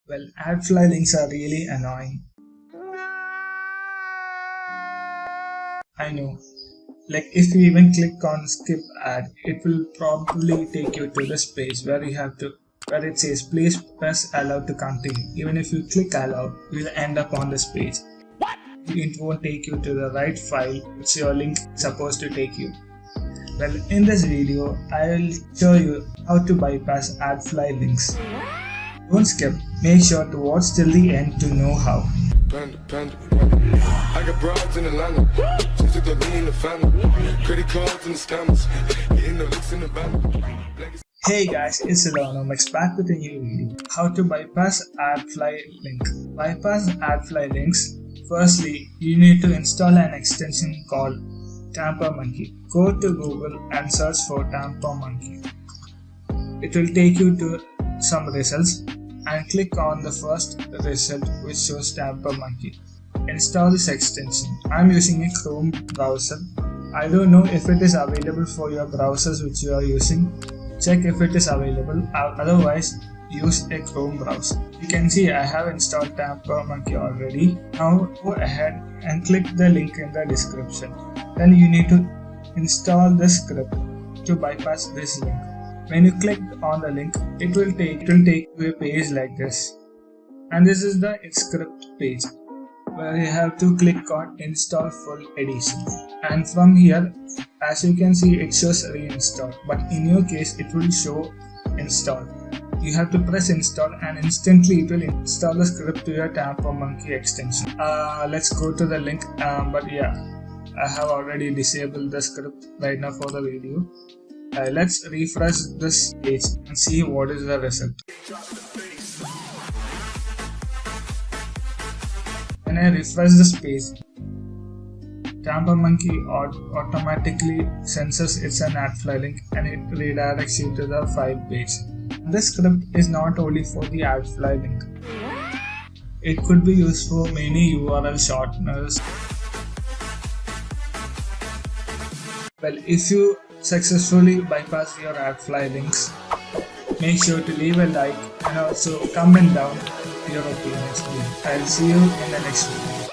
Well, AdFly links are really annoying. I know. Like if you even click on skip ad, it will probably take you to this page where it says please press allow to continue. Even if you click allow, you will end up on this page. It won't take you to the right file which your link is supposed to take you. Well, in this video, I will show you how to bypass AdFly links. Don't skip, make sure to watch till the end to know how. I got broads in Atlanta, just took the lean in the family, credit cards and the scammers, getting the licks in the band. Hey guys, it's Elonomics back with a new video. How to bypass AdFly link. Bypass AdFly links. Firstly, you need to install an extension called TamperMonkey. Go to Google and search for TamperMonkey. It will take you to some results and click on the first result which shows TamperMonkey. Install this extension. I'm using a Chrome browser. I don't know if it is available for your browsers which you are using. Check if it is available, otherwise use a Chrome browser. You can see I have installed TamperMonkey already. Now go ahead and click the link in the description. Then you need to install the script to bypass this link. When you click on the link, it will take you to a page like this. And this is the script page where you have to click on install full edition. And from here, as you can see, it shows reinstall, but in your case it will show install. You have to press install and instantly it will install the script to your TamperMonkey extension. Let's go to the link, but yeah, I have already disabled the script right now for the video. Let's refresh this page and see what is the result. When I refresh this page, TamperMonkey automatically senses it's an AdFly link and it redirects you to the file page. This script is not only for the AdFly link. It could be used for many URL shorteners. Well, if you successfully bypass your AdFly links, make sure to leave a like and also comment down your opinions. I'll see you in the next video.